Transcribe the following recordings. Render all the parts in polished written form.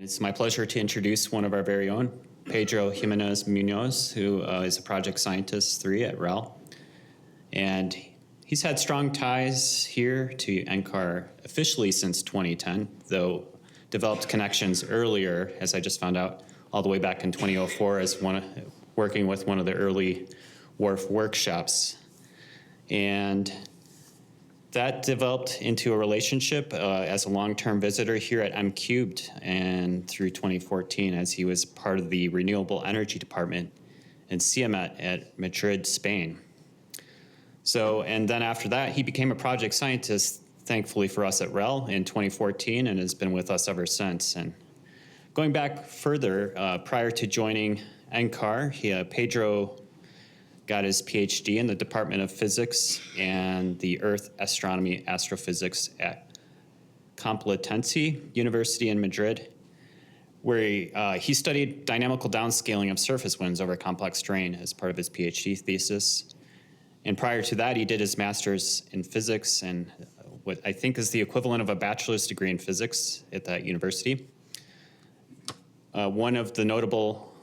It's my pleasure to introduce one of our very own, Pedro Jimenez Munoz, who is a project scientist 3 at RAL. And he's had strong ties here to NCAR officially since 2010, though developed connections earlier, as I just found out, all the way back in 2004 as working with one of the early WRF workshops. And that developed into a relationship as a long-term visitor here at M3 and through 2014 as he was part of the Renewable Energy Department in CMET at Madrid, Spain. So, and then after that, he became a project scientist, thankfully for us at RAL in 2014 and has been with us ever since. And going back further, prior to joining NCAR, Pedro got his PhD in the Department of Physics and the Earth Astronomy Astrophysics at Complutense University in Madrid, where he studied dynamical downscaling of surface winds over complex terrain as part of his PhD thesis. And prior to that, he did his master's in physics and what I think is the equivalent of a bachelor's degree in physics at that university. One of the notable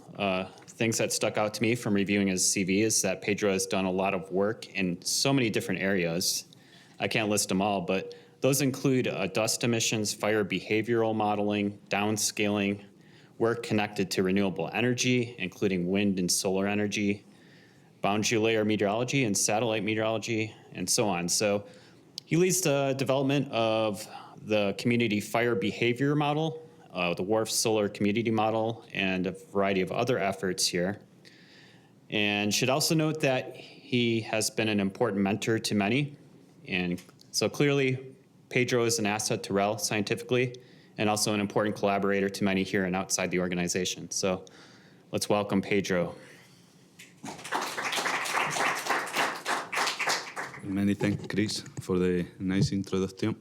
things that stuck out to me from reviewing his CV is that Pedro has done a lot of work in so many different areas. I can't list them all, but those include dust emissions, fire behavioral modeling, downscaling, work connected to renewable energy, including wind and solar energy, boundary layer meteorology and satellite meteorology, and so on. So he leads the development of the community fire behavior model, the WRF-Solar community model, and a variety of other efforts here. And should also note that he has been an important mentor to many. And so clearly, Pedro is an asset to RAL scientifically, and also an important collaborator to many here and outside the organization. So let's welcome Pedro. Many thanks, Chris, for the nice introduction.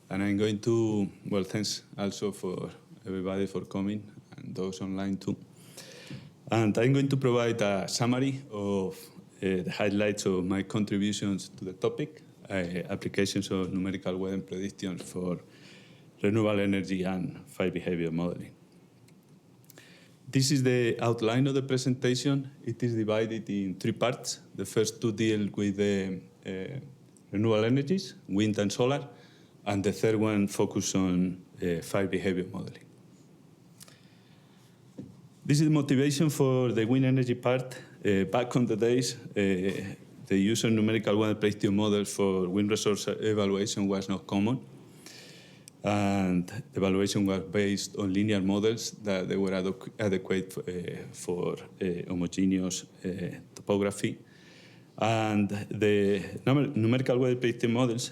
And I'm going to, well, thanks also for everybody for coming and those online too. And I'm going to provide a summary of the highlights of my contributions to the topic, applications of numerical weather predictions for renewable energy and fire behavior modeling. This is the outline of the presentation. It is divided in 3 parts. The first 2 deal with the renewable energies, wind and solar, and the third one focus on fire behavior modeling. This is the motivation for the wind energy part. Back on the days, the use of numerical weather prediction models for wind resource evaluation was not common. And the evaluation was based on linear models that they were adequate for homogeneous topography. And the numerical weather prediction models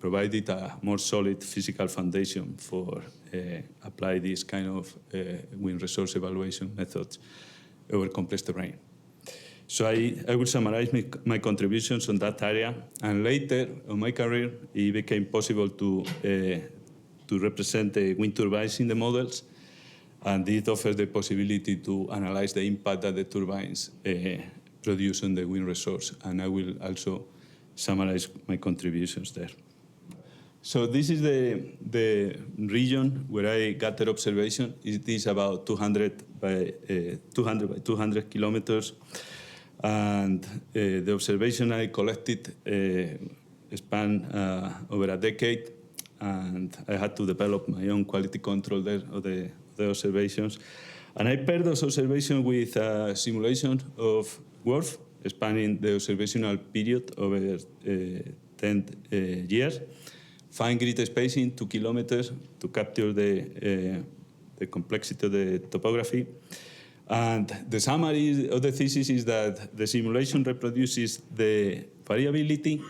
provided a more solid physical foundation for apply this kind of wind resource evaluation methods over complex terrain. So I will summarize my contributions on that area, and later in my career, it became possible to represent the wind turbines in the models, and it offers the possibility to analyze the impact that the turbines produce on the wind resource, and I will also summarize my contributions there. So this is the region where I gathered observation. It is about 200 by 200 kilometers. And the observation I collected span over a decade, and I had to develop my own quality control there of the observations. And I paired those observations with a simulation of WRF, spanning the observational period over 10 years, fine grid spacing 2 kilometers to capture the complexity of the topography. And the summary of the thesis is that the simulation reproduces the variability,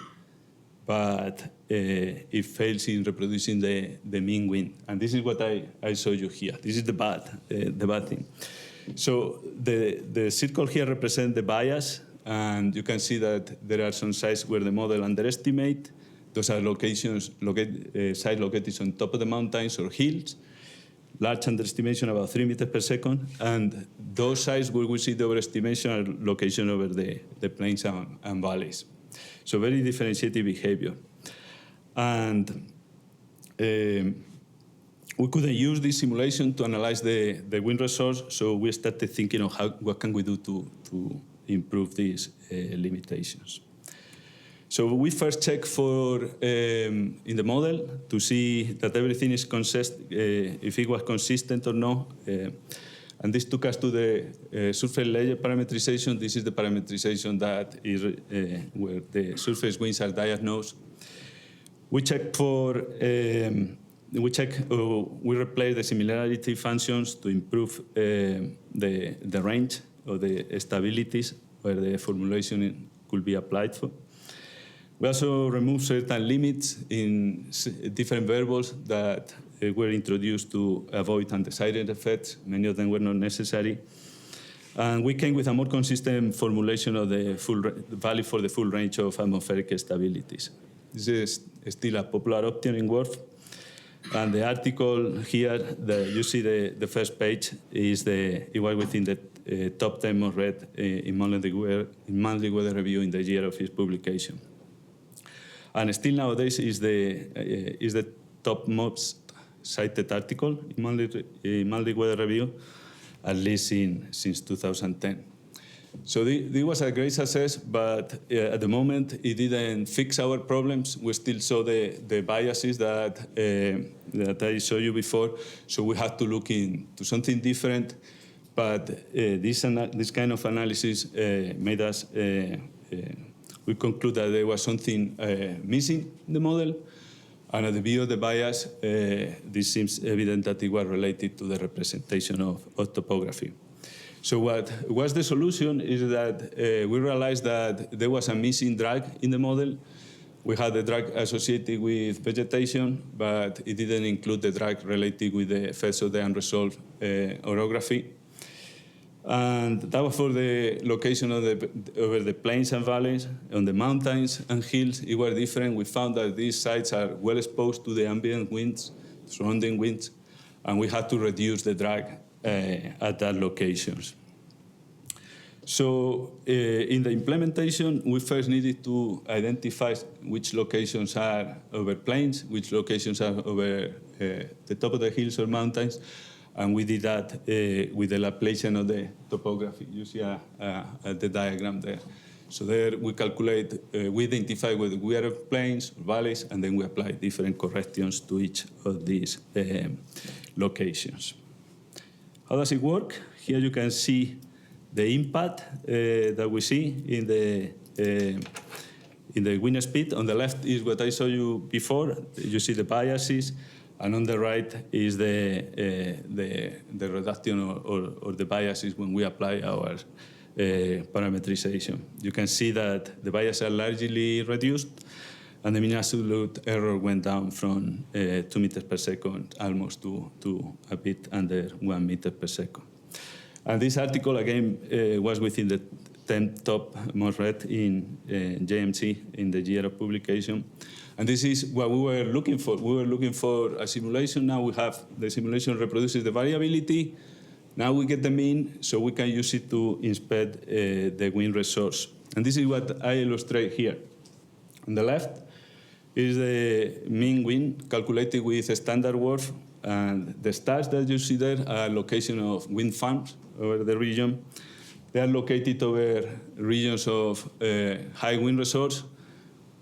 but it fails in reproducing the mean wind. And this is what I show you here. This is the bad thing. So the circle here represents the bias, and you can see that there are some sites where the model underestimate. Those are locations, sites located on top of the mountains or hills. Large underestimation, about 3 meters per second, and those sites where we see the overestimation are location over the plains and valleys. So very differentiated behavior. And we couldn't use this simulation to analyze the wind resource, so we started thinking of what can we do to improve these limitations. So we first checked for in the model to see that everything is if it was consistent or not. And this took us to the surface layer parameterization. This is the parameterization that is where the surface winds are diagnosed. We checked for we replaced the similarity functions to improve the range or the stabilities where the formulation could be applied for. We also removed certain limits in different variables that were introduced to avoid undesired effects. Many of them were not necessary. And we came with a more consistent formulation of the value for the full range of atmospheric stabilities. This is still a popular option in WRF. And the article here, you see the first page, it was within the top 10 most read in monthly weather review in the year of its publication. And still nowadays is the top most cited article in monthly weather review, at least since 2010. So this was a great success, but at the moment it didn't fix our problems. We still saw the biases that I showed you before, so we had to look into something different. But this kind of analysis made us, we conclude that there was something missing in the model, and at the view of the bias, this seems evident that it was related to the representation of topography. So what was the solution is that we realized that there was a missing drag in the model. We had the drag associated with vegetation, but it didn't include the drag related with the effects of the unresolved orography. And that was for the location over the plains and valleys. On the mountains and hills, it was different. We found that these sites are well exposed to the ambient winds, surrounding winds, and we had to reduce the drag at that locations. So in the implementation, we first needed to identify which locations are over plains, which locations are over the top of the hills or mountains, and we did that with the Laplacian of the topography. You see the diagram there. So there we calculate, we identify whether we are plains or valleys, and then we apply different corrections to each of these locations. How does it work? Here you can see the impact that we see in the wind speed. On the left is what I showed you before. You see the biases, and on the right is the reduction or the biases when we apply our parameterization. You can see that the biases are largely reduced, and the mean absolute error went down from 2 meters per second almost to a bit under 1 meter per second. And this article, again, was within the 10 top most read in JMC in the year of publication. And this is what we were looking for. We were looking for a simulation. Now we have the simulation reproduces the variability. Now we get the mean, so we can use it to inspect the wind resource. And this is what I illustrate here. On the left is the mean wind calculated with a standard WRF, and the stars that you see there are location of wind farms over the region. They are located over regions of high wind resource,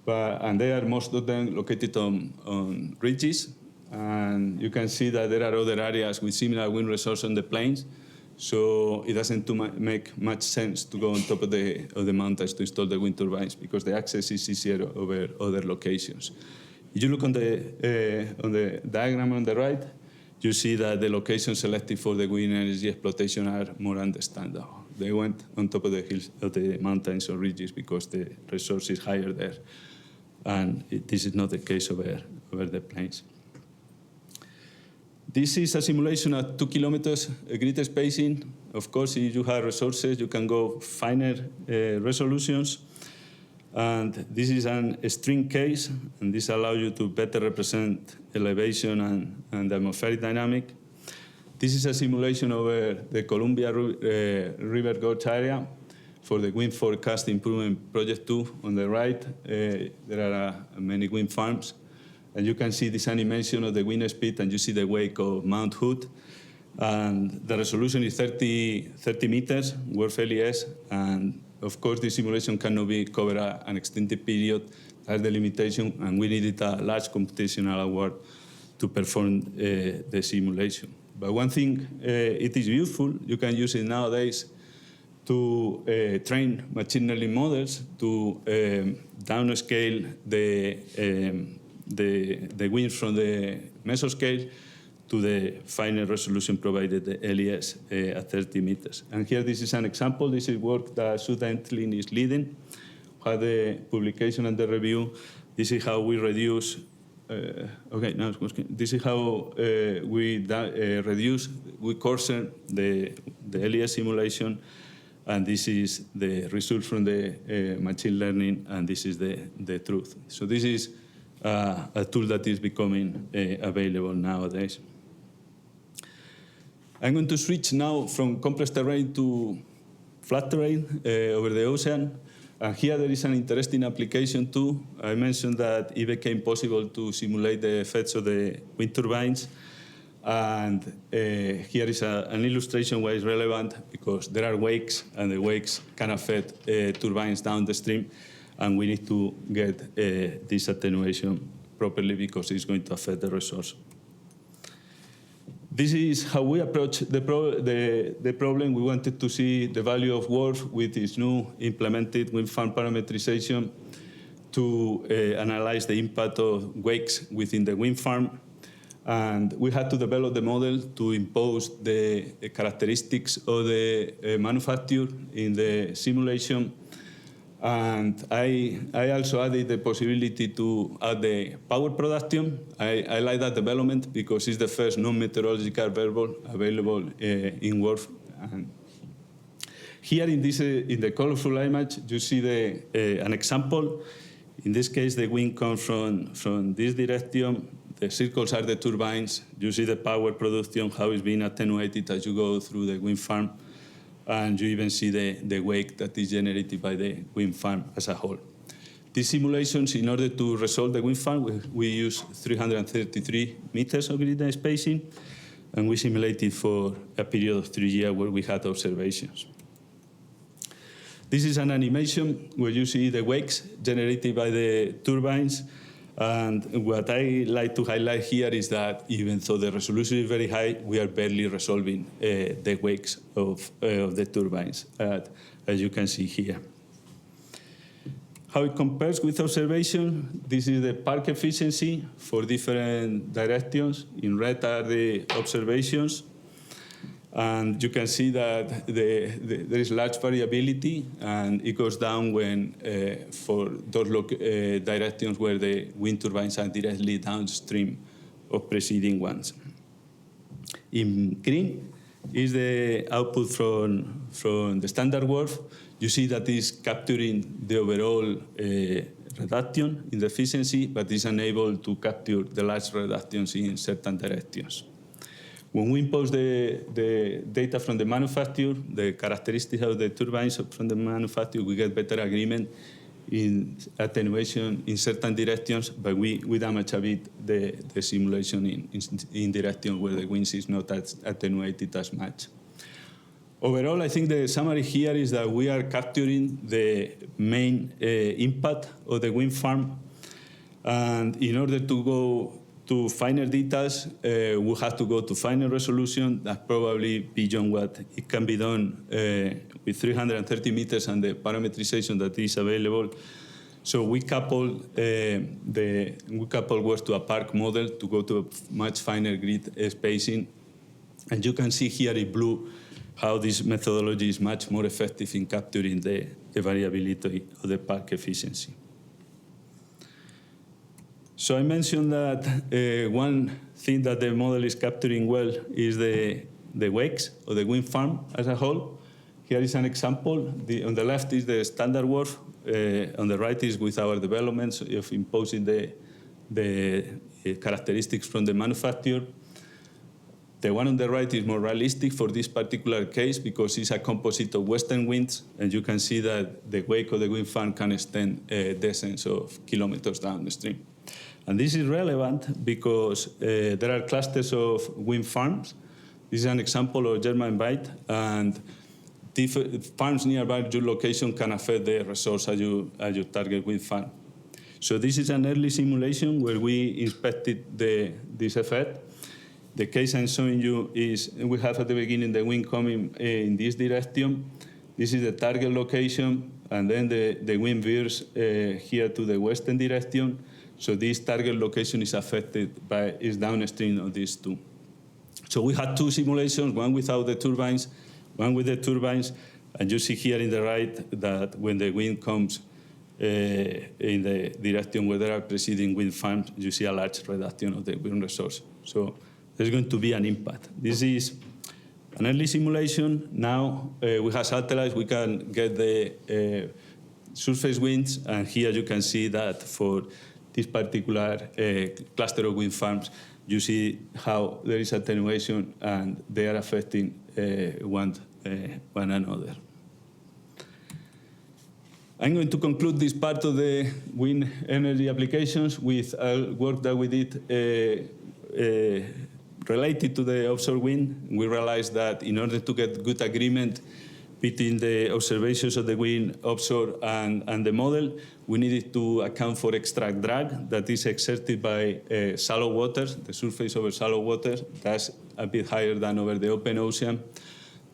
and they are most of them located on ridges. And you can see that there are other areas with similar wind resource on the plains. So it doesn't make much sense to go on top of the mountains to install the wind turbines because the access is easier over other locations. If you look on the diagram on the right, you see that the locations selected for the wind energy exploitation are more understandable. They went on top of the hills, of the mountains or ridges because the resource is higher there. And this is not the case over the plains. This is a simulation at 2 kilometers grid spacing. Of course, if you have resources, you can go finer resolutions. And this is an string case, and this allows you to better represent elevation and the atmospheric dynamic. This is a simulation over the Columbia River Gorge area for the Wind Forecast Improvement Project 2 on the right. There are many wind farms, And you can see this animation of the wind speed, and you see the wake of Mount Hood. And the resolution is 30 meters, WRF-LES, and of course the simulation cannot be cover an extended period. That's the limitation, and we needed a large computational award to perform the simulation. But one thing, it is useful. You can use it nowadays to train machine learning models to downscale the winds from the mesoscale to the final resolution provided the LES at 30 meters. And here this is an example. This is work that Sue Dentlin is leading. Had the publication and the review. This is how we reduce. This is how we coarsen the LES simulation, and this is the result from the machine learning, and this is the truth. So this is a tool that is becoming available nowadays. I'm going to switch now from complex terrain to flat terrain over the ocean. And here there is an interesting application too. I mentioned that it became possible to simulate the effects of the wind turbines. And here is an illustration why it's relevant, because there are wakes, and the wakes can affect turbines down the stream. And we need to get this attenuation properly, because it's going to affect the resource. This is how we approach the problem. We wanted to see the value of WRF with its new implemented wind farm parameterization to analyze the impact of wakes within the wind farm. And we had to develop the model to impose the characteristics of the manufacture in the simulation. And I also added the possibility to add the power production. I like that development because it's the first non-meteorological variable available in WRF. And here in the colorful image, you see an example. In this case, the wind comes from this direction. The circles are the turbines. You see the power production, how it's being attenuated as you go through the wind farm. And you even see the wake that is generated by the wind farm as a whole. These simulations, in order to resolve the wind farm, we use 333 meters of grid spacing, and we simulated for a period of 3 years where we had observations. This is an animation where you see the wakes generated by the turbines. And what I like to highlight here is that even though the resolution is very high, we are barely resolving the wakes of the turbines, as you can see here. How it compares with observation, this is the park efficiency for different directions. In red are the observations. And you can see that there is large variability, and it goes down when for those directions where the wind turbines are directly downstream of preceding ones. In green is the output from the standard WRF. You see that is capturing the overall reduction in the efficiency, but is unable to capture the large reductions in certain directions. When we impose the data from the manufacturer, the characteristics of the turbines from the manufacturer, we get better agreement in attenuation in certain directions, but we damage a bit the simulation in direction where the wind is not attenuated as much. Overall, I think the summary here is that we are capturing the main impact of the wind farm, and in order to go to finer details, we have to go to finer resolution. That's probably beyond what it can be done with 330 meters and the parameterization that is available. So we couple WRF to a park model to go to a much finer grid spacing. And you can see here in blue how this methodology is much more effective in capturing the variability of the park efficiency. So I mentioned that one thing that the model is capturing well is the wakes of the wind farm as a whole. Here is an example. On the left is the standard WRF. On the right is with our developments of imposing the characteristics from the manufacturer. The one on the right is more realistic for this particular case because it's a composite of western winds, and you can see that the wake of the wind farm can extend dozens of kilometers downstream. And this is relevant because there are clusters of wind farms. This is an example of German Bight, and farms nearby your location can affect the resource at your target wind farm. So this is an early simulation where we inspected this effect. The case I'm showing you is we have at the beginning the wind coming in this direction. This is the target location, and then the wind veers here to the western direction. So this target location is affected is downstream of these two. So we had two simulations, one without the turbines, one with the turbines, and you see here in the right that when the wind comes in the direction where there are preceding wind farms, you see a large reduction of the wind resource. So there's going to be an impact. This is an early simulation. Now we have satellites, we can get the surface winds, and here you can see that for this particular cluster of wind farms, you see how there is attenuation and they are affecting one another. I'm going to conclude this part of the wind energy applications with work that we did related to the offshore wind. We realized that in order to get good agreement between the observations of the wind offshore and the model, we needed to account for extra drag that is exerted by shallow waters, the surface over shallow water. That's a bit higher than over the open ocean.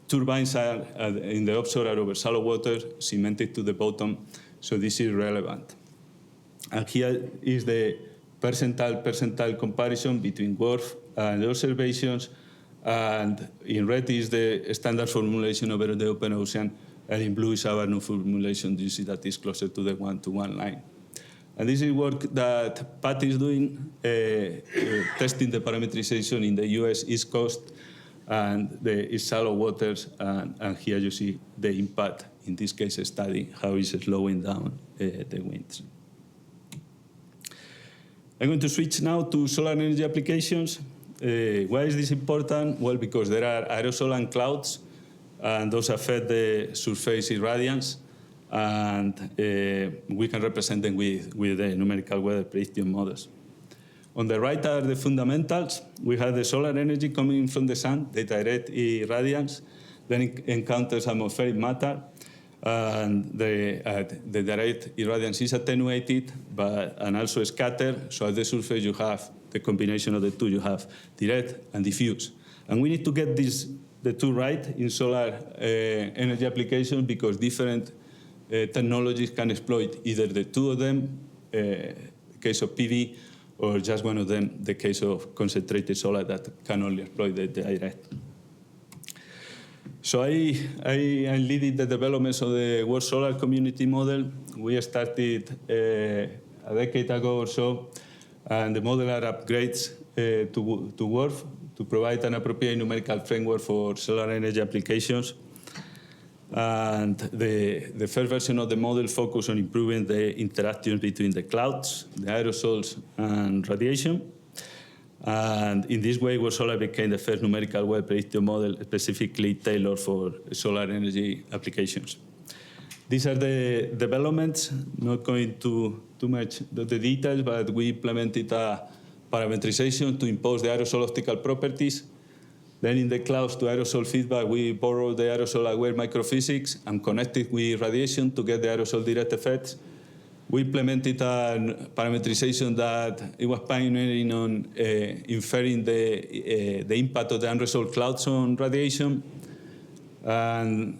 Turbines are in the offshore are over shallow water, cemented to the bottom, so this is relevant. And here is the percentile comparison between WRF and the observations, and in red is the standard formulation over the open ocean, and in blue is our new formulation. You see that is closer to the one-to-one line. And this is work that Pat is doing, testing the parameterization in the US East Coast and the shallow waters, and here you see the impact, in this case study, how it's slowing down the winds. I'm going to switch now to solar energy applications. Why is this important? Well, because there are aerosol and clouds, and those affect the surface irradiance, and we can represent them with the numerical weather prediction models. On the right are the fundamentals. We have the solar energy coming from the sun, the direct irradiance, then it encounters atmospheric matter, and the direct irradiance is attenuated and also scattered. So at the surface you have the combination of the two. You have direct and diffuse. And we need to get the two right in solar energy applications, because different technologies can exploit either the two of them, the case of PV, or just one of them, the case of concentrated solar that can only exploit the direct. So I'm leading the developments of the World Solar Community Model. We started a decade ago or so, and the model are upgrades to WRF to provide an appropriate numerical framework for solar energy applications. And the first version of the model focused on improving the interaction between the clouds, the aerosols, and radiation. And in this way, World Solar became the first numerical weather prediction model specifically tailored for solar energy applications. These are the developments, not going to too much of the details, but we implemented a parametrization to impose the aerosol optical properties. Then in the clouds to aerosol feedback, we borrowed the aerosol-aware microphysics and connected with radiation to get the aerosol direct effects. We implemented a parametrization that it was pioneering on inferring the impact of the unresolved clouds on radiation. And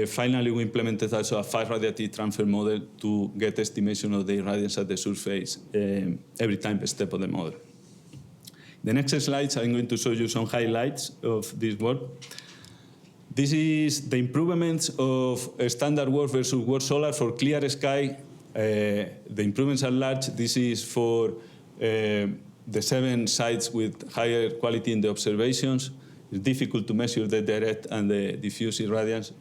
finally, we implemented also a fast radiative transfer model to get estimation of the irradiance at the surface every time step of the model. The next slides, I'm going to show you some highlights of this work. This is the improvements of standard WRF versus World Solar for clear sky. The improvements are large. This is for the 7 sites with higher quality in the observations. It's difficult to measure the direct and the diffuse irradiance.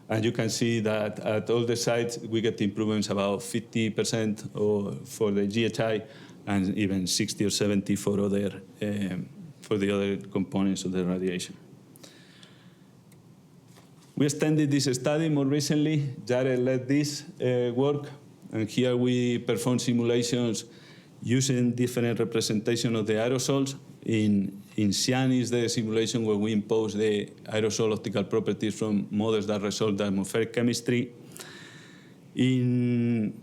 And you can see that at all the sites, we get improvements about 50% for the GHI, and even 60 or 70 for the other components of the radiation. We extended this study more recently. Jared led this work, and here we perform simulations using different representation of the aerosols. In cyan is the simulation where we impose the aerosol optical properties from models that resolve the atmospheric chemistry. In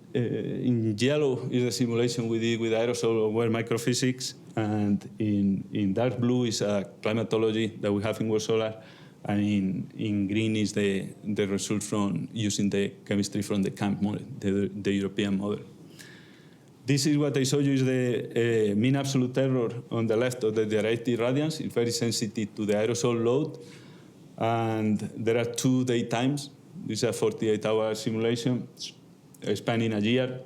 yellow is the simulation we did with aerosol-aware microphysics, and in dark blue is a climatology that we have in WRF-Solar, and in green is the result from using the chemistry from the CAMP model, the European model. This is what I showed you is the mean absolute error on the left of the directed radiance. It's very sensitive to the aerosol load, and there are 2 day times. This is a 48-hour simulation spanning a year.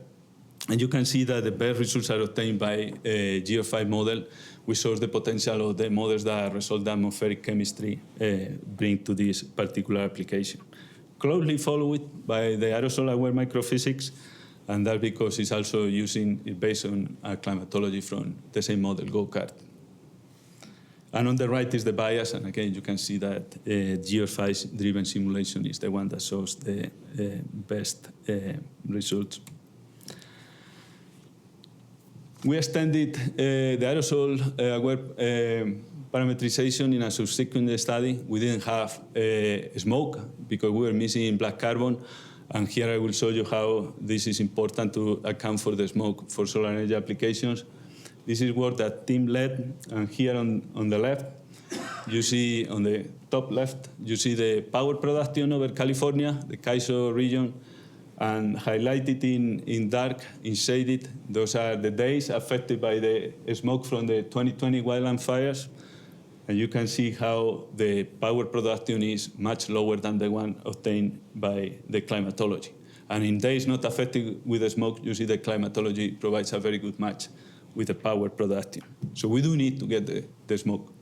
And you can see that the best results are obtained by a GeoF5 model, which shows the potential of the models that resolve the atmospheric chemistry bring to this particular application. Closely followed by the aerosol-aware microphysics, and that's because it's also based on a climatology from the same model, GoCart. And on the right is the bias, and again, you can see that GeoF5-driven simulation is the one that shows the best results. We extended the aerosol-aware parametrization in a subsequent study. We didn't have smoke because we were missing black carbon, and here I will show you how this is important to account for the smoke for solar energy applications. This is work that team led, and here on the left, you see on the top left, you see the power production over California, the CAISO region, and highlighted in dark, in shaded, those are the days affected by the smoke from the 2020 wildland fires. And you can see how the power production is much lower than the one obtained by the climatology. And in days not affected with the smoke, you see the climatology provides a very good match with the power production. So we do need to get the smoke.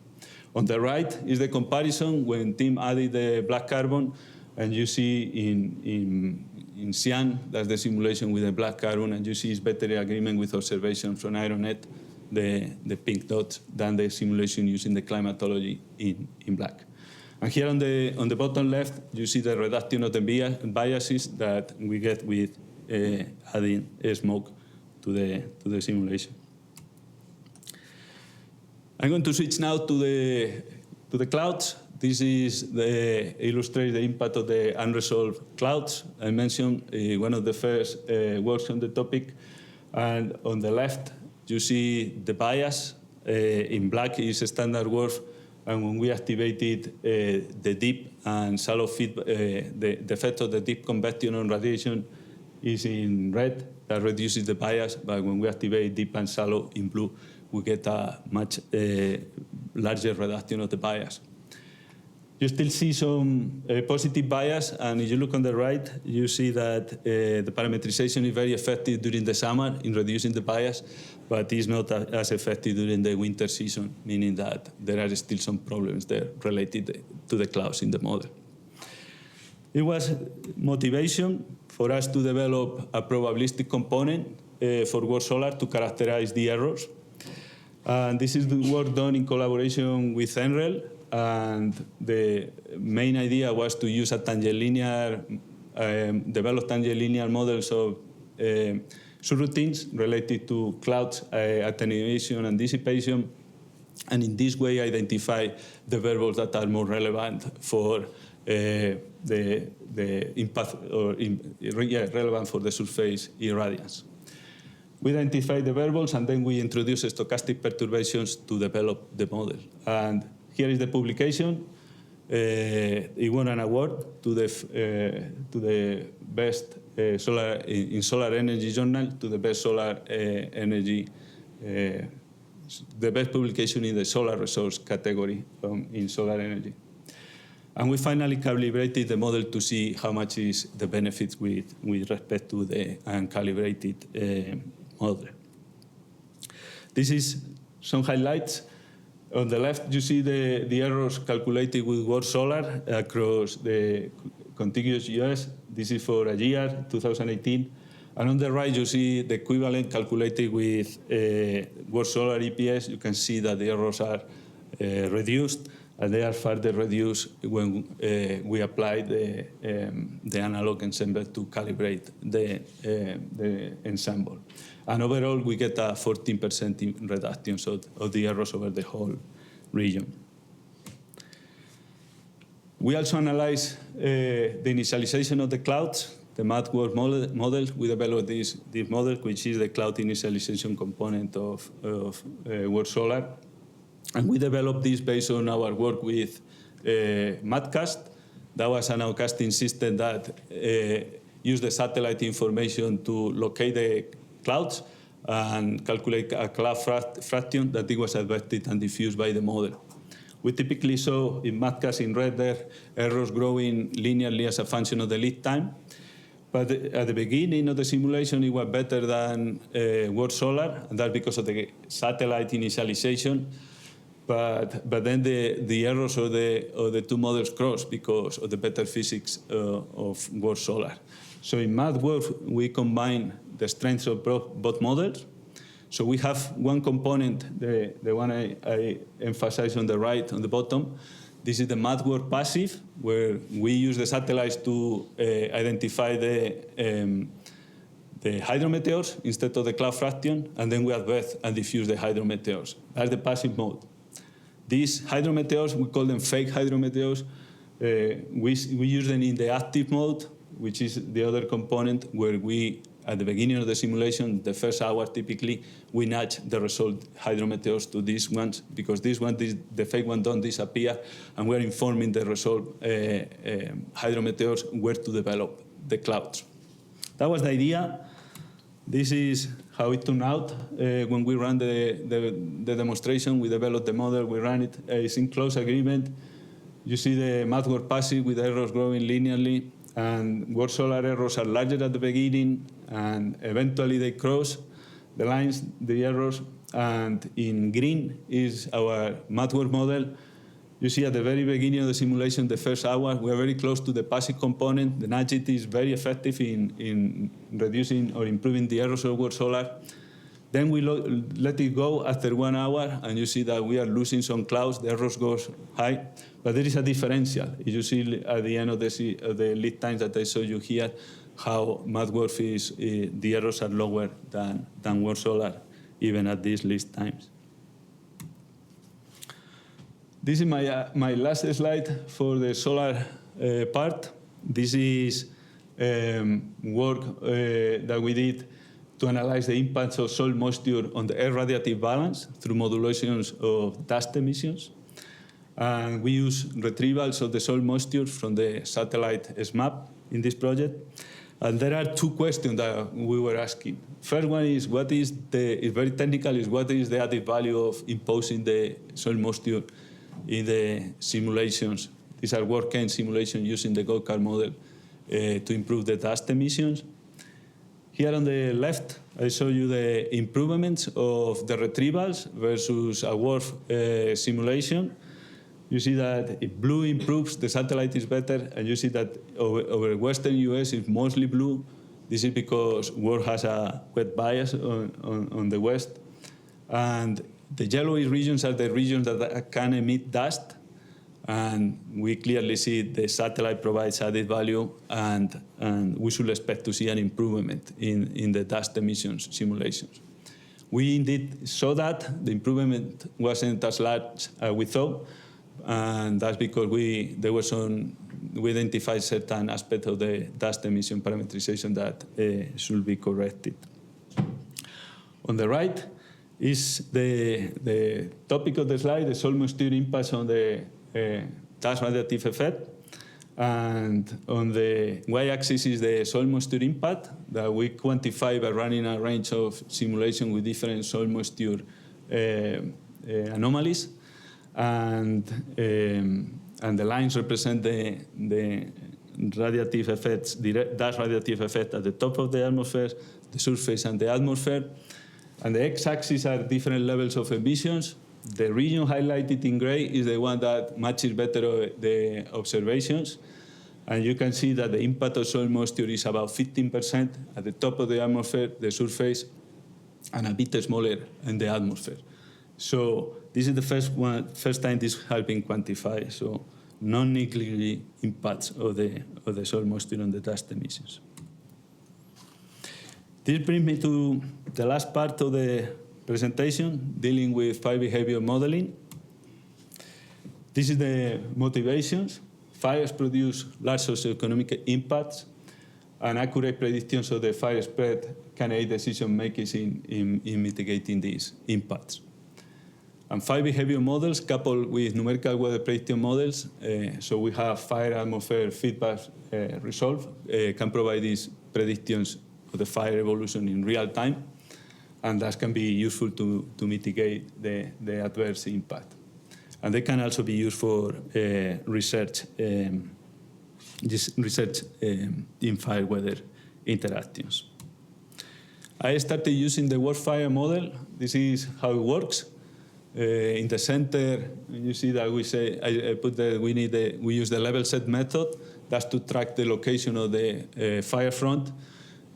On the right is the comparison when team added the black carbon, and you see in cyan, that's the simulation with the black carbon, and you see it's better agreement with observations from Aeronet, the pink dots, than the simulation using the climatology in black. And here on the bottom left, you see the reduction of the biases that we get with adding smoke to the simulation. I'm going to switch now to the clouds. This illustrates the impact of the unresolved clouds. I mentioned one of the first works on the topic. And on the left, you see the bias. In black is a standard WRF. And when we activated the deep and shallow feed, the effect of the deep convection on radiation is in red. That reduces the bias. But when we activate deep and shallow in blue, we get a much larger reduction of the bias. You still see some positive bias, and if you look on the right, you see that the parametrization is very effective during the summer in reducing the bias, but is not as effective during the winter season, meaning that there are still some problems there related to the clouds in the model. It was motivation for us to develop a probabilistic component for WRF-Solar to characterize the errors. And this is the work done in collaboration with NREL. And the main idea was to use a tangent linear, develop tangent linear models of subroutines related to clouds, attenuation and dissipation, and in this way identify the variables that are more relevant for the impact or relevant for the surface irradiance. We identify the variables, and then we introduce stochastic perturbations to develop the model. And here is the publication. It won an award to the best in solar energy journal, to the best solar energy, the best publication in the solar resource category in solar energy. And we finally calibrated the model to see how much is the benefits with respect to the uncalibrated model. This is some highlights. On the left, you see the errors calculated with WRF-Solar across the contiguous US. This is for a year, 2018. And on the right, you see the equivalent calculated with WRF-Solar EPS. You can see that the errors are reduced. and they are further reduced when we apply the analog ensemble to calibrate the ensemble. And overall, we get a 14% reduction of the errors over the whole region. We also analyze the initialization of the clouds, the MAD-WRF model. We developed this model, which is the cloud initialization component of WRF-Solar. And we developed this based on our work with MADcast. That was an outcasting system that used the satellite information to locate the clouds and calculate a cloud fraction that it was adverted and diffused by the model. We typically saw in MADcast in red there errors growing linearly as a function of the lead time. But at the beginning of the simulation, it was better than WRF-Solar, and that's because of the satellite initialization. But then the errors of the two models cross because of the better physics of WRF-Solar. So in MAD-WRF, we combine the strengths of both models. So we have one component, the one I emphasize on the right, on the bottom. This is the MAD-WRF passive, where we use the satellites to identify the hydrometeors instead of the cloud fraction, and then we advert and diffuse the hydrometeors. That's the passive mode. These hydrometeors, we call them fake hydrometeors. We use them in the active mode, which is the other component where we, at the beginning of the simulation, the first hour typically, we nudge the result hydrometeors to these ones, because the fake ones don't disappear, and we're informing the result hydrometeors where to develop the clouds. That was the idea. This is how it turned out. When we ran the demonstration, we developed the model, we ran it. It's in close agreement. You see the MAD-WRF passive with errors growing linearly, and WRF-Solar errors are larger at the beginning, and eventually they cross the lines, the errors. And in green is our MAD-WRF model. You see at the very beginning of the simulation, the first hour, we're very close to the passive component. The nudge is very effective in reducing or improving the errors of WRF-Solar. Then we let it go after 1 hour, and you see that we are losing some clouds. The errors goes high, but there is a differential. You see at the end of the lead times that I showed you here, how MAD-WRF is, the errors are lower than WRF-Solar, even at these lead times. This is my last slide for the solar part. This is work that we did to analyze the impacts of soil moisture on the air radiative balance through modulations of dust emissions. And we use retrievals of the soil moisture from the satellite SMAP in this project. And there are two questions that we were asking. First one is, it's very technical, is what is the added value of imposing the soil moisture in the simulations? These are working simulations using the GoCar model to improve the dust emissions. Here on the left, I show you the improvements of the retrievals versus a WRF simulation. You see that if blue improves, the satellite is better, and you see that over Western US it's mostly blue. This is because WRF has a wet bias on the west. And the yellowish regions are the regions that can emit dust, and we clearly see the satellite provides added value, and we should expect to see an improvement in the dust emissions simulations. We indeed saw that. The improvement wasn't as large as we thought, and that's because we identified certain aspects of the dust emission parameterization that should be corrected. On the right is the topic of the slide, the soil moisture impacts on the dust radiative effect. And on the y-axis is the soil moisture impact that we quantify by running a range of simulations with different soil moisture anomalies. And the lines represent the radiative effects, the dust radiative effect at the top of the atmosphere, the surface, and the atmosphere. And the x-axis are different levels of emissions. The region highlighted in gray is the one that matches better the observations. And you can see that the impact of soil moisture is about 15% at the top of the atmosphere, the surface, and a bit smaller in the atmosphere. So this is the first time this has been quantified. So non-negligible impacts of the soil moisture on the dust emissions. This brings me to the last part of the presentation, dealing with fire behavior modeling. This is the motivations. Fires produce large socioeconomic impacts, and accurate predictions of the fire spread can aid decision makers in mitigating these impacts. And fire behavior models coupled with numerical weather prediction models, so we have fire atmosphere feedback resolve, can provide these predictions of the fire evolution in real time, and that can be useful to mitigate the adverse impact. And they can also be used for research, in fire weather interactions. I started using the WRF-Fire model. This is how it works. In the center, you see that we say I put that we use the level set method. That's to track the location of the fire front.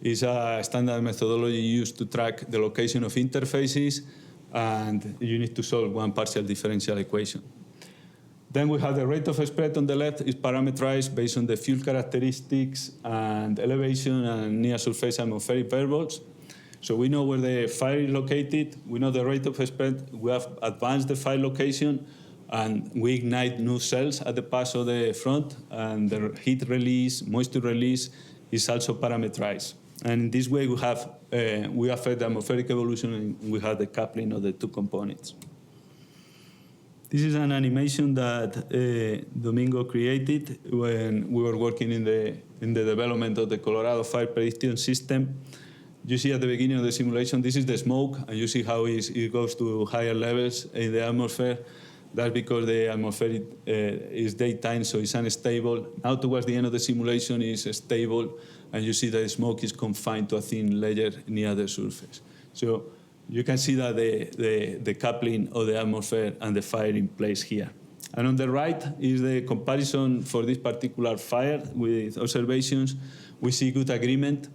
It's a standard methodology used to track the location of interfaces, and you need to solve one partial differential equation. Then we have the rate of spread on the left is parameterized based on the fuel characteristics and elevation and near surface atmospheric variables. So we know where the fire is located, we know the rate of spread, we have advanced the fire location, and we ignite new cells at the pass of the front, and the heat release, moisture release is also parameterized. And in this way we affect the atmospheric evolution, and we have the coupling of the two components. This is an animation that Domingo created when we were working in the development of the Colorado fire prediction system. You see at the beginning of the simulation, this is the smoke, and you see how it goes to higher levels in the atmosphere. That's because the atmosphere is daytime, so it's unstable. Now towards the end of the simulation, it's stable, and you see that the smoke is confined to a thin layer near the surface. So you can see that the coupling of the atmosphere and the fire in place here. And on the right is the comparison for this particular fire with observations. We see good agreement.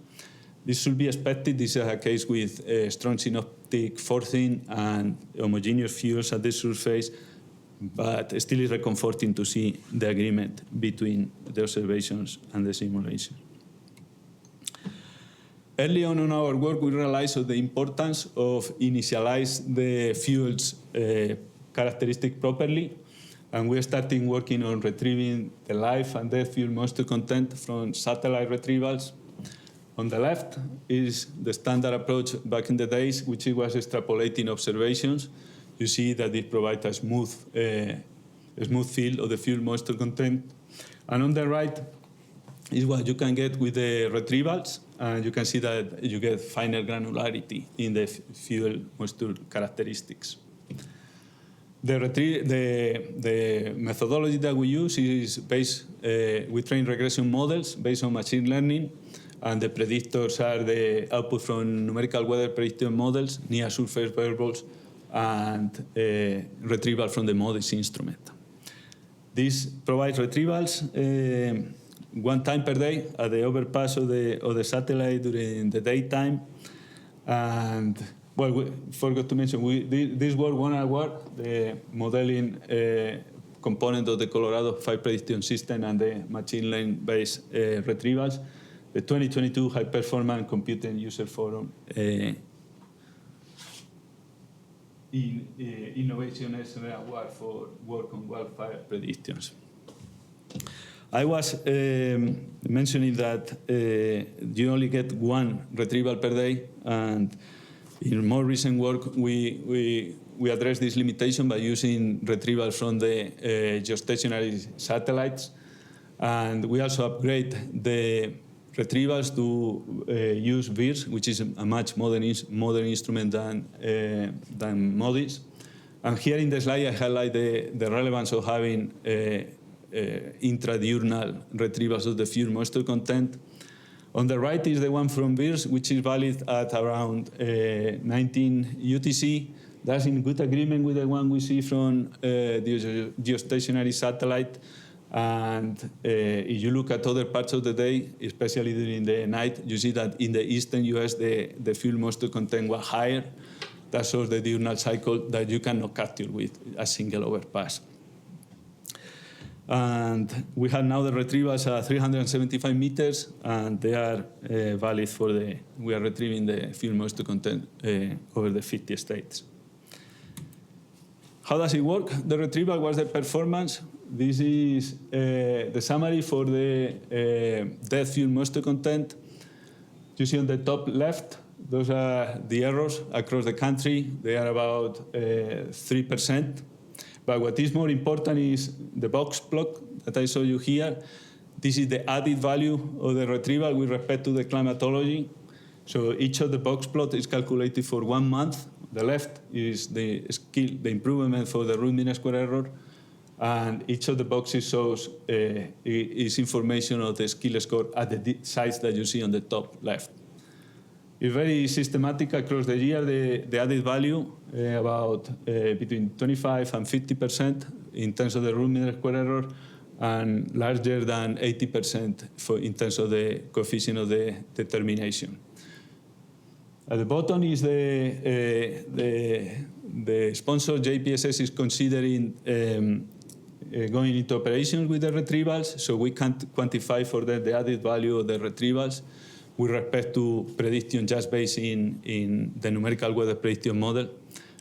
This should be expected. This is a case with strong synoptic forcing and homogeneous fuels at the surface, but still is reconforting to see the agreement between the observations and the simulation. Early on our work, we realized the importance of initialize the fuels characteristic properly, and we're starting working on retrieving the life and death fuel moisture content from satellite retrievals. On the left is the standard approach back in the days, which was extrapolating observations. You see that it provides a smooth field of the fuel moisture content. And on the right is what you can get with the retrievals, and you can see that you get finer granularity in the fuel moisture characteristics. The methodology that we use is we train regression models based on machine learning, and the predictors are the output from numerical weather prediction models, near surface variables, and retrieval from the MODIS instrument. This provides retrievals 1 time per day at the overpass of the satellite during the daytime. And well, we forgot to mention, this work won an award, the modeling component of the Colorado fire prediction system and the machine learning-based retrievals. The 2022 High Performance Computing User Forum Innovation Award for work on wildfire predictions. I was mentioning that you only get 1 retrieval per day, and in more recent work we address this limitation by using retrievals from the geostationary satellites, and we also upgrade the retrievals to use VIRS, which is a much modern instrument than MODIS. And here in the slide I highlight the relevance of having intradiurnal retrievals of the fuel moisture content. On the right is the one from VIRS, which is valid at around 19 UTC. That's in good agreement with the one we see from the geostationary satellite. And if you look at other parts of the day, especially during the night, you see that in the eastern US, the fuel moisture content was higher. that shows the diurnal cycle that you cannot capture with a single overpass. And we have now the retrievals at 375 meters, and they are valid for we are retrieving the fuel moisture content over the 50 states. How does it work? The retrieval, what's the performance? This is the summary for the dead fuel moisture content. You see on the top left, those are the errors across the country. They are about 3%. But what is more important is the box plot that I show you here. This is the added value of the retrieval with respect to the climatology. So each of the box plot is calculated for 1 month. The left is the improvement for the root mean square error. And each of the boxes shows is information of the skill score at the sites that you see on the top left. It's very systematic across the year, the added value, about between 25 and 50% in terms of the root mean square error, and larger than 80% in terms of the coefficient of the determination. At the bottom is the sponsor JPSS is considering going into operation with the retrievals, so we can quantify for them the added value of the retrievals with respect to prediction just based in the numerical weather prediction model.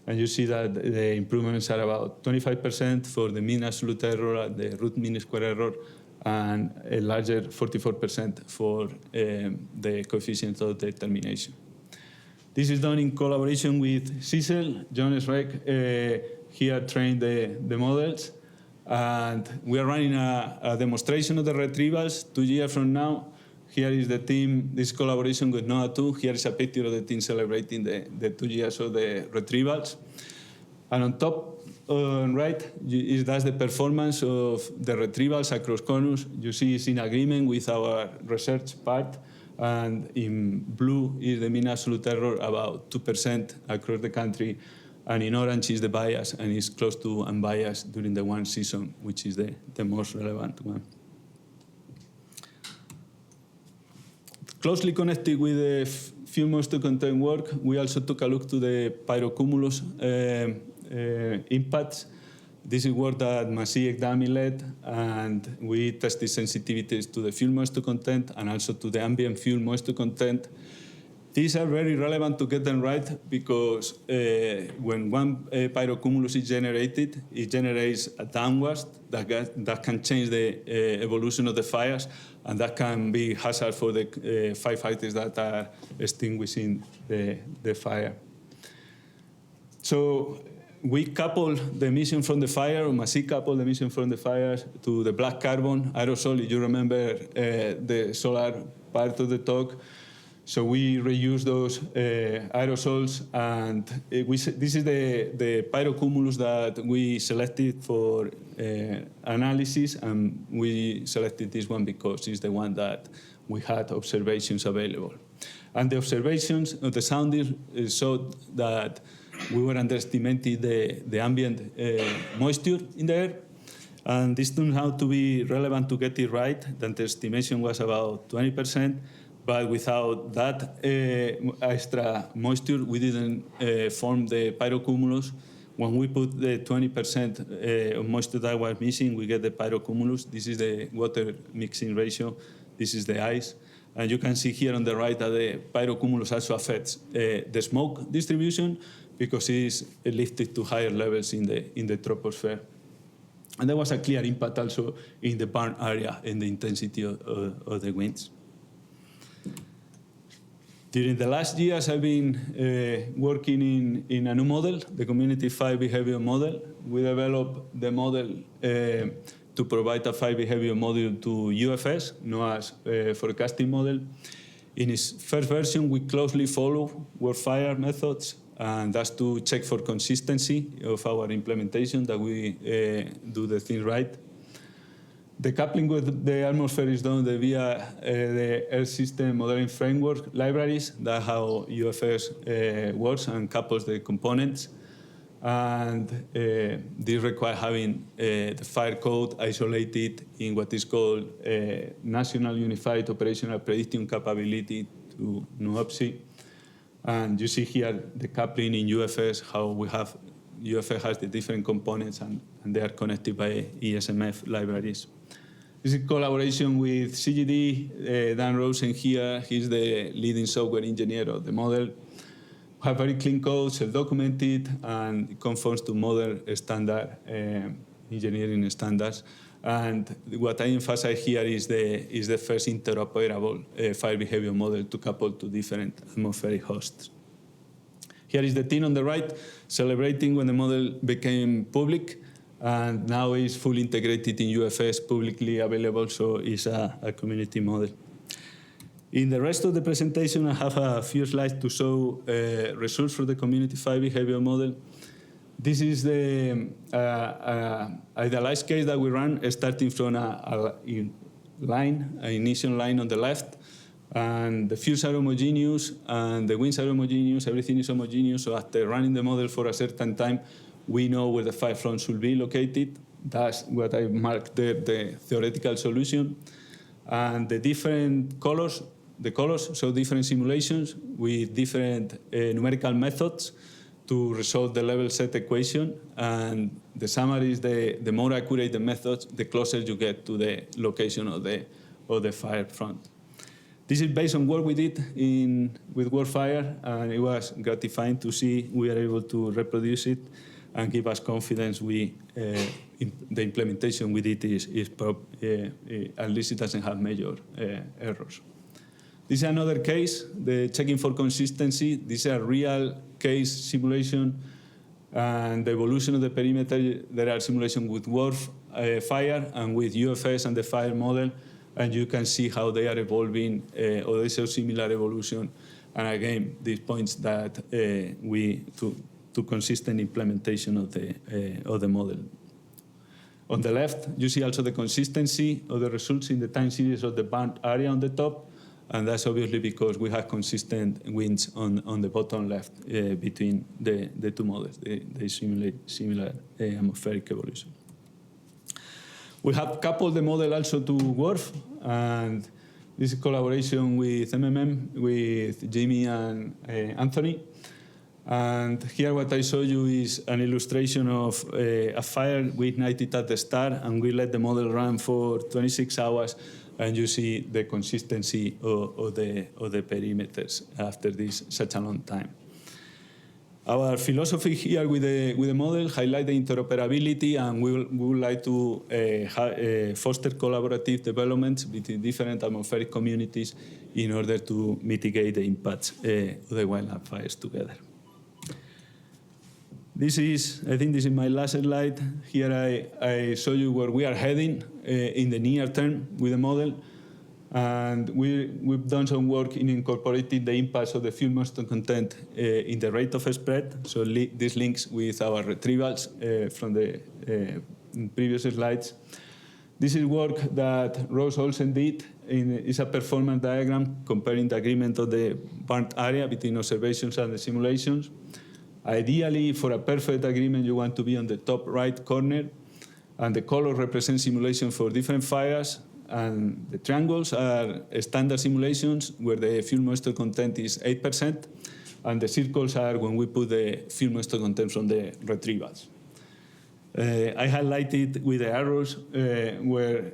And you see that the improvements are about 25% for the mean absolute error, the root mean square error, and a larger 44% for the coefficient of determination. This is done in collaboration with CISL. John Schreck here trained the models. And we are running a demonstration of the retrievals 2 years from now. Here is the team, this collaboration with NOAA 2. Here is a picture of the team celebrating the 2 years of the retrievals. And on top right, that's the performance of the retrievals across CONUS. You see it's in agreement with our research part. And in blue is the mean absolute error, about 2% across the country. And in orange is the bias, and it's close to unbiased during the one season, which is the most relevant one. Closely connected with the fuel moisture content work, we also took a look to the pyrocumulus impacts. This is work that Maciej Dami led, and we tested sensitivities to the fuel moisture content and also to the ambient fuel moisture content. These are very relevant to get them right because when one pyrocumulus is generated, it generates a downburst that can change the evolution of the fires, and that can be hazard for the firefighters that are extinguishing the fire. So we couple the emission from the fire, or Maciej coupled the emission from the fires to the black carbon aerosol. If you remember the solar part of the talk. So we reuse those aerosols, and this is the pyrocumulus that we selected for analysis, and we selected this one because it's the one that we had observations available. And the observations of the sounding showed that we were underestimating the ambient moisture in the air, and this turned out to be relevant to get it right. The estimation was about 20%. But without that extra moisture, we didn't form the pyrocumulus. When we put the 20% of moisture that was missing, we get the pyrocumulus. This is the water mixing ratio. This is the ice. And you can see here on the right that the pyrocumulus also affects the smoke distribution because it is lifted to higher levels in the troposphere. And there was a clear impact also in the burn area and the intensity of the winds. During the last years, I've been working in a new model, the Community Fire Behavior Model. We developed the model to provide a fire behavior model to UFS, known as forecasting model. In its first version, we closely follow WRF-Fire methods, and that's to check for consistency of our implementation, that we do the thing right. The coupling with the atmosphere is done via the Earth System Modeling Framework libraries. That's how UFS works and couples the components. And this requires having the fire code isolated in what is called National Unified Operational Prediction Capability to NUOPSI. And you see here the coupling in UFS, how we have UFS has the different components and they are connected by ESMF libraries. This is collaboration with CGD. Dan Rosen here, he's the leading software engineer of the model. We have very clean code, self-documented, and it conforms to modern standard engineering standards. And what I emphasize here is the first interoperable fire behavior model to couple to different atmospheric hosts. Here is the team on the right, celebrating when the model became public, and now is fully integrated in UFS, publicly available, so it's a community model. In the rest of the presentation, I have a few slides to show results for the community fire behavior model. This is the idealized case that we ran, starting from an initial line on the left. And the fuels are homogeneous, and the winds are homogeneous, everything is homogeneous. So after running the model for a certain time, we know where the fire front should be located. That's what I marked there, the theoretical solution. And the different colors, show different simulations with different numerical methods to resolve the level set equation. And the summary is the more accurate the methods, the closer you get to the location of the fire front. This is based on work we did with WRF-Fire, and it was gratifying to see we are able to reproduce it and give us confidence the implementation we did at least it doesn't have major errors. This is another case, the checking for consistency. This is a real case simulation, and the evolution of the perimeter. There are simulations with WRF-Fire and with UFS and the fire model, and you can see how they are evolving, or they show similar evolution. And again, this points that to consistent implementation of the model. On the left, you see also the consistency of the results in the time series of the burnt area on the top, and that's obviously because we have consistent winds on the bottom left between the two models. They simulate similar atmospheric evolution. We have coupled the model also to WRF, and this is collaboration with MMM, with Jimmy and Anthony. And here what I show you is an illustration of a fire we ignited at the start, and we let the model run for 26 hours, and you see the consistency of the perimeters after such a long time. Our philosophy here with the model highlight the interoperability, and we would like to foster collaborative developments between different atmospheric communities in order to mitigate the impacts of the wildland fires together. I think this is my last slide. Here I show you where we are heading in the near term with the model. And we've done some work in incorporating the impacts of the fuel moisture content in the rate of spread. So this links with our retrievals from the previous slides. This is work that Rose Olsen did. It's a performance diagram comparing the agreement of the burnt area between observations and the simulations. Ideally, for a perfect agreement, you want to be on the top right corner, and the color represents simulation for different fires. And the triangles are standard simulations where the fuel moisture content is 8%, and the circles are when we put the fuel moisture content from the retrievals. I highlighted with the arrows where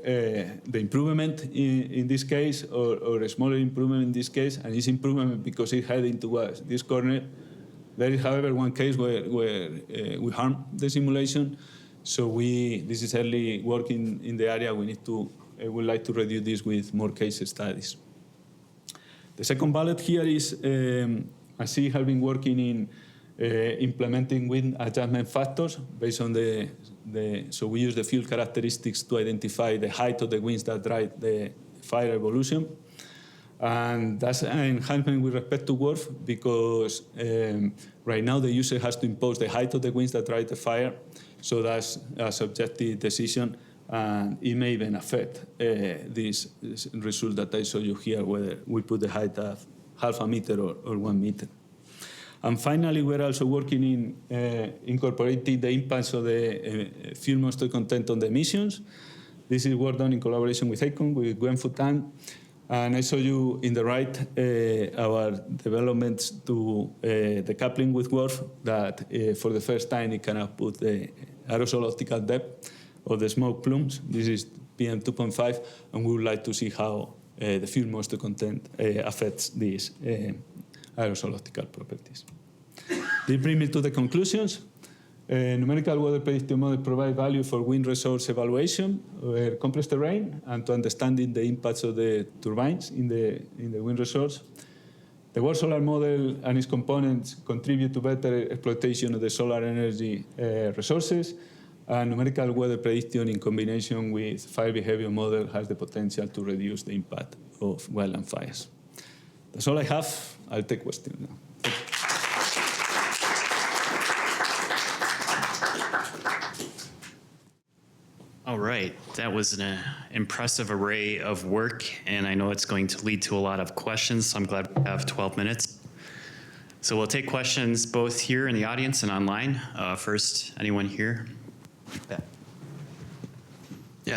the improvement in this case, or a smaller improvement in this case, and it's improvement because it's heading towards this corner. There is, however, one case where we harm the simulation. So this is early work in the area. I would like to reduce this with more case studies. The second bullet here is, ASI has been working in implementing wind adjustment factors based on so we use the fuel characteristics to identify the height of the winds that drive the fire evolution. And that's an enhancement with respect to WRF because right now the user has to impose the height of the winds that drive the fire. So that's a subjective decision. And it may even affect this result that I showed you here, whether we put the height of 0.5 meter or 1 meter. And finally, we're also working in incorporating the impacts of the fuel moisture content on the emissions. This is work done in collaboration with ACON, with Gwen Futan. And I show you in the right our developments to the coupling with WRF that for the first time it can output the aerosol optical depth of the smoke plumes. This is PM 2.5, and we would like to see how the fuel moisture content affects these aerosol optical properties. This brings me to the conclusions. Numerical weather prediction model provide value for wind resource evaluation over complex terrain and to understanding the impacts of the turbines in the wind resource. The World Solar model and its components contribute to better exploitation of the solar energy resources, and numerical weather prediction in combination with fire behavior model has the potential to reduce the impact of wildland fires. That's all I have. I'll take questions now. All right, that was an impressive array of work, and I know it's going to lead to a lot of questions, so I'm glad we have 12 minutes. So we'll take questions both here in the audience and online. First, anyone here? Yeah,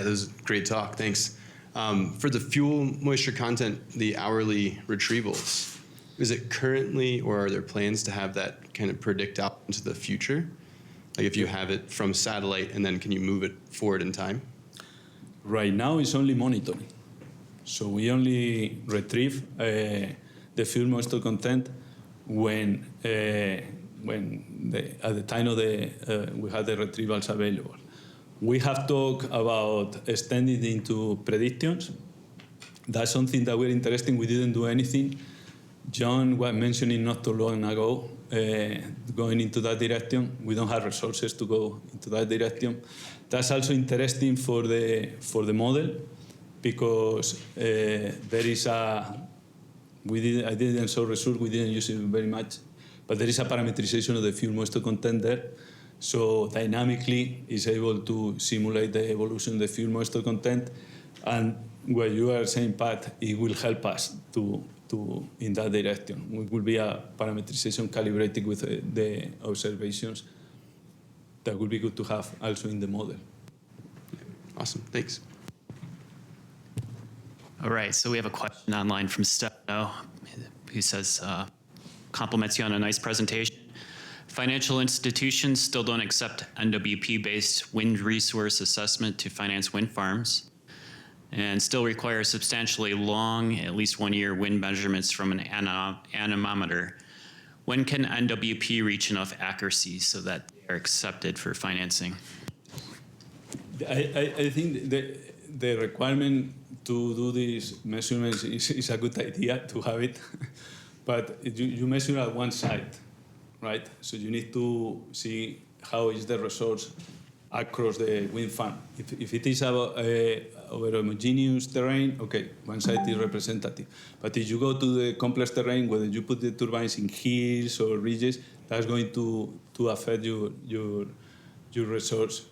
that was a great talk, thanks. For the fuel moisture content, the hourly retrievals, is it currently, or are there plans to have that kind of predict out into the future? Like if you have it from satellite, and then can you move it forward in time? Right now it's only monitoring. So we only retrieve the fuel moisture content when at the time of we have the retrievals available. We have talked about extending into predictions. That's something that we're interested in. We didn't do anything. John was mentioning not too long ago going into that direction. We don't have resources to go into that direction. That's also interesting for the model because there is I didn't show results. We didn't use it very much, but there is a parameterization of the fuel moisture content there. So dynamically, it's able to simulate the evolution of the fuel moisture content, and what you are saying, Pat, it will help us to in that direction. It will be a parameterization calibrated with the observations that would be good to have also in the model. Awesome, thanks. All right, so we have a question online from Stefano, who says, compliments you on a nice presentation. Financial institutions still don't accept NWP-based wind resource assessment to finance wind farms, and still require substantially long, at least 1 year, wind measurements from an anemometer. When can NWP reach enough accuracy so that they are accepted for financing? I think the requirement to do these measurements is a good idea to have it, but you measure at one site, right? So you need to see how is the resource across the wind farm. If it is over homogeneous terrain, okay, one site is representative. But if you go to the complex terrain, whether you put the turbines in hills or ridges, that's going to affect your resource.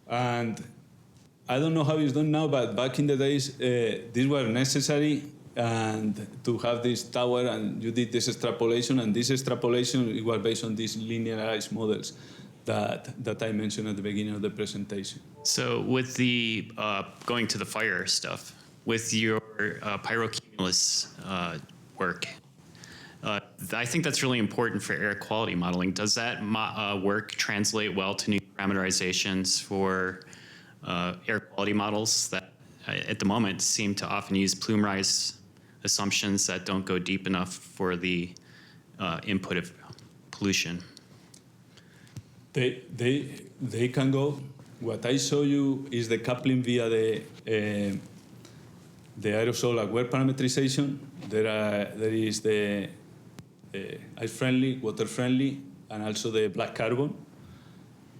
And I don't know how it's done now, but back in the days, these were necessary, and to have this tower, and you did this extrapolation, and this extrapolation it was based on these linearized models that I mentioned at the beginning of the presentation. So with the going to the fire stuff, with your pyrocumulus work, I think that's really important for air quality modeling. Does that work translate well to new parameterizations for air quality models that at the moment seem to often use plume rise assumptions that don't go deep enough for the input of pollution? They can go. What I show you is the coupling via the aerosol aware parameterization. There is the ice-friendly, water-friendly, and also the black carbon.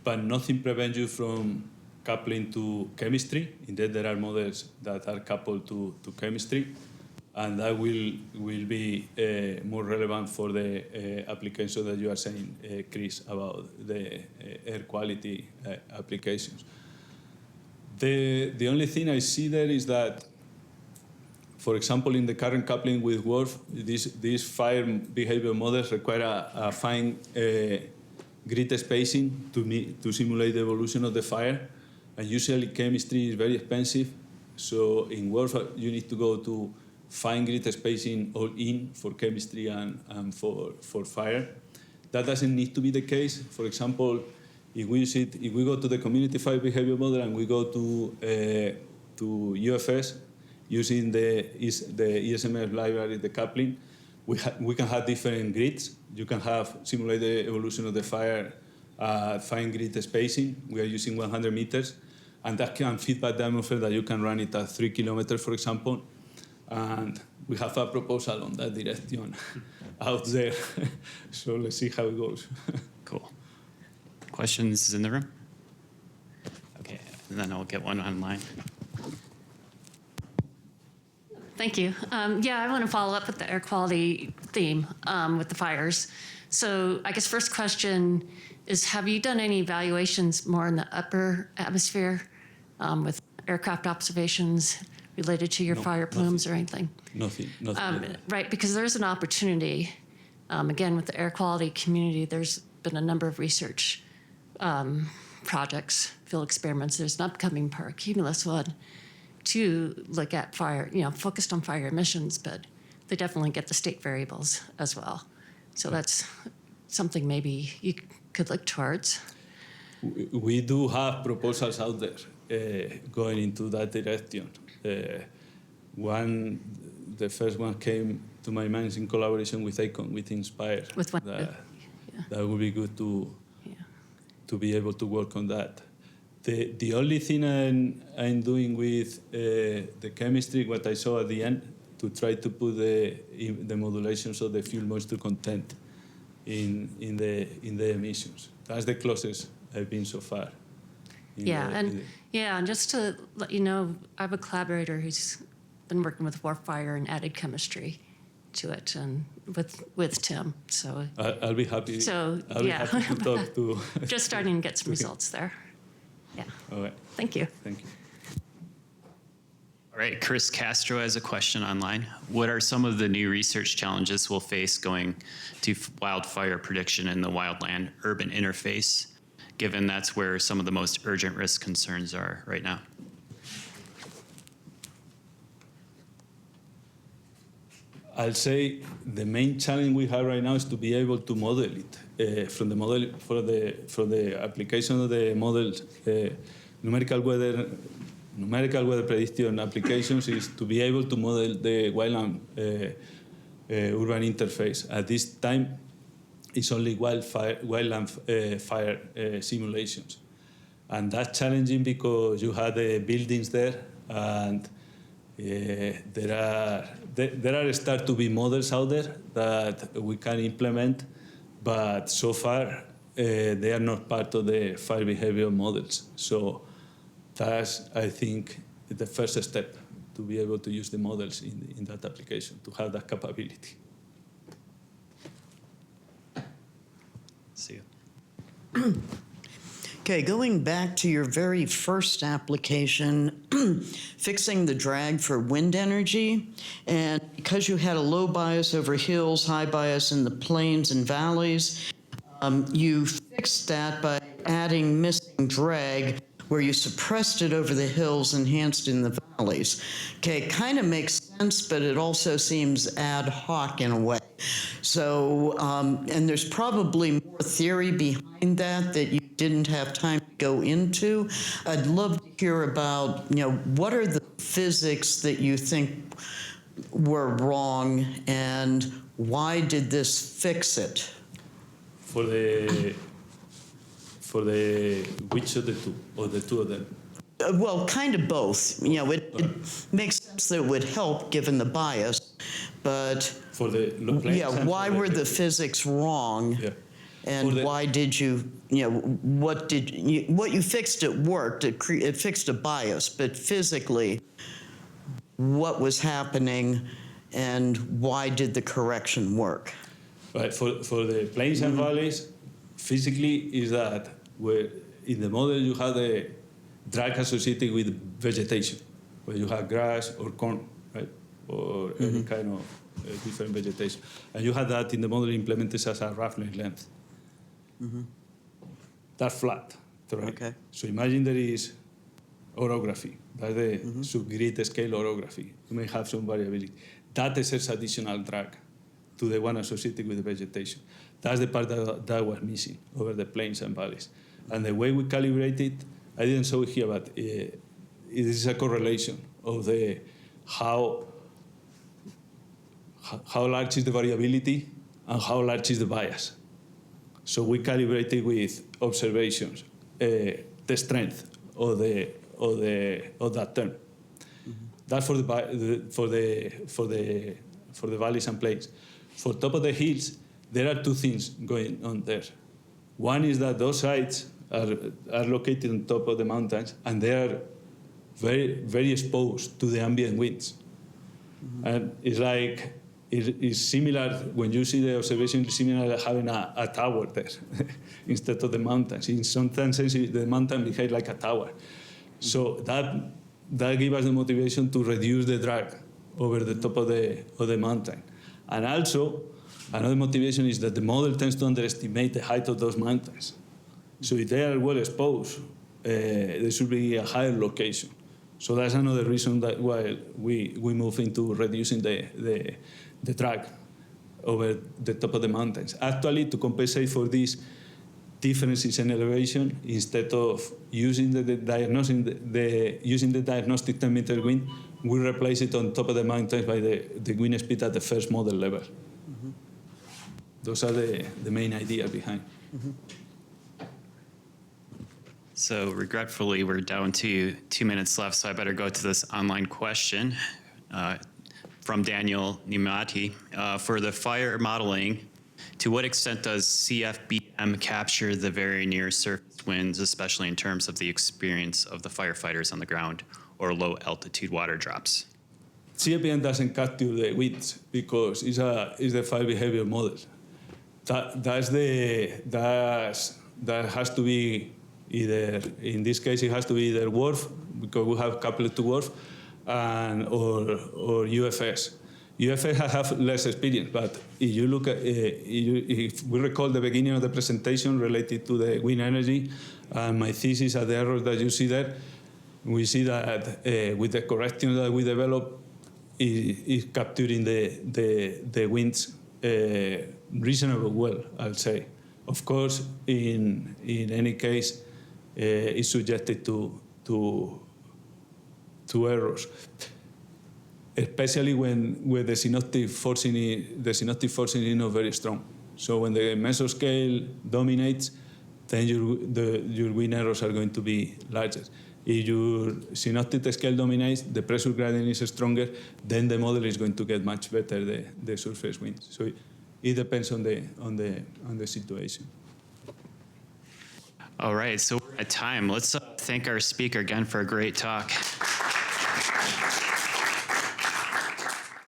But nothing prevents you from coupling to chemistry. Indeed, there are models that are coupled to chemistry, and that will be more relevant for the application that you are saying, Chris, about the air quality applications. The only thing I see there is that, for example, in the current coupling with WRF, these fire behavior models require a fine grid spacing to simulate the evolution of the fire, and usually chemistry is very expensive. So in WRF, you need to go to fine grid spacing all in for chemistry and for fire. That doesn't need to be the case. For example, if we go to the community fire behavior model and we go to UFS using the ESMF library, the coupling, we can have different grids. You can simulate the evolution of the fire fine grid spacing. We are using 100 meters, and that can feedback the atmosphere that you can run it at 3 kilometers, for example. And we have a proposal on that direction out there. So let's see how it goes. Cool. Questions in the room? Okay, and then I'll get one online. Thank you. Yeah, I want to follow up with the air quality theme with the fires. So I guess first question is, have you done any evaluations more in the upper atmosphere with aircraft observations related to your fire plumes or anything? Nothing. Right, because there's an opportunity, again, with the air quality community, there's been a number of research projects, field experiments. There's an upcoming Paracumulus one to look at fire, focused on fire emissions, but they definitely get the state variables as well. So that's something maybe you could look towards. We do have proposals out there going into that direction. The first one came to my mind in collaboration with ACON, with Inspire. That would be good to be able to work on that. The only thing I'm doing with the chemistry, what I saw at the end, to try to put the modulations of the fuel moisture content in the emissions. That's the closest I've been so far. And just to let you know, I have a collaborator who's been working with WRF-Fire and added chemistry to it, and with Tim. So I'll be happy. I'll be happy to talk to. Just starting to get some results there. Yeah. All right. Thank you. Thank you. All right, Chris Castro has a question online. What are some of the new research challenges we'll face going to wildfire prediction in the wildland-urban interface, given that's where some of the most urgent risk concerns are right now? I'll say the main challenge we have right now is to be able to model it from the model for the application of the models. Numerical weather prediction applications is to be able to model the wildland urban interface. At this time, it's only wildland fire simulations, and that's challenging because you have the buildings there, and there are start to be models out there that we can implement, but so far they are not part of the fire behavior models. So that's, I think, the first step to be able to use the models in that application, to have that capability. See you. Okay, going back to your very first application, fixing the drag for wind energy, and because you had a low bias over hills, high bias in the plains and valleys, you fixed that by adding missing drag where you suppressed it over the hills, enhanced in the valleys. Okay, kind of makes sense, but it also seems ad hoc in a way. So, and there's probably more theory behind that you didn't have time to go into. I'd love to hear about, what are the physics that you think were wrong, and why did this fix it? For the which of the two, or the two of them? Well, kind of both. It makes sense that it would help given the bias, but For the planes why were the physics wrong? Yeah. And why did you, what you fixed, it worked. It fixed a bias, but physically, what was happening, and why did the correction work? Right. For the plains and valleys, physically is that where in the model you have the drag associated with vegetation, where you have grass or corn, right, or any kind of different vegetation, and you have that in the model implemented as a roughness length. That's flat, right? Okay. So imagine there is orography. That's the subgrid scale orography. You may have some variability. That exerts additional drag to the one associated with the vegetation. That's the part that was missing over the plains and valleys. And the way we calibrate it, I didn't show it here, but it is a correlation of how large is the variability and how large is the bias. So we calibrate it with observations, the strength of that term. That's for the valleys and plains. For top of the hills, there are two things going on there. One is that those sites are located on top of the mountains, and they are very, very exposed to the ambient winds. And it's like, it's similar, when you see the observation, it's similar to having a tower there instead of the mountains. In some senses, the mountain behaves like a tower. So that gives us the motivation to reduce the drag over the top of the mountain. And also, another motivation is that the model tends to underestimate the height of those mountains. So if they are well exposed, there should be a higher location. So that's another reason that why we move into reducing the drag over the top of the mountains. Actually, to compensate for these differences in elevation, instead of using the diagnostic 10-meter wind, we replace it on top of the mountains by the wind speed at the first model level. Those are the main ideas behind. So regretfully, we're down to 2 minutes left, so I better go to this online question from Daniel Numati. For the fire modeling, to what extent does CFBM capture the very near surface winds, especially in terms of the experience of the firefighters on the ground or low altitude water drops? CFBM doesn't capture the winds because it's the fire behavior model. That has to be either, in this case, it has to be either WRF, because we have coupled to WRF, or UFS. UFS have less experience, but if you look at, if we recall the beginning of the presentation related to the wind energy, and my thesis and the errors that you see there, we see that with the correction that we develop, is capturing the winds reasonably well, I'll say. Of course, in any case, it's subjected to errors, especially when the synoptic forcing is not very strong. So when the mesoscale dominates, then your wind errors are going to be larger. If your synoptic scale dominates, the pressure gradient is stronger, then the model is going to get much better the surface winds. So it depends on the situation. All right, so we're at time. Let's thank our speaker again for a great talk.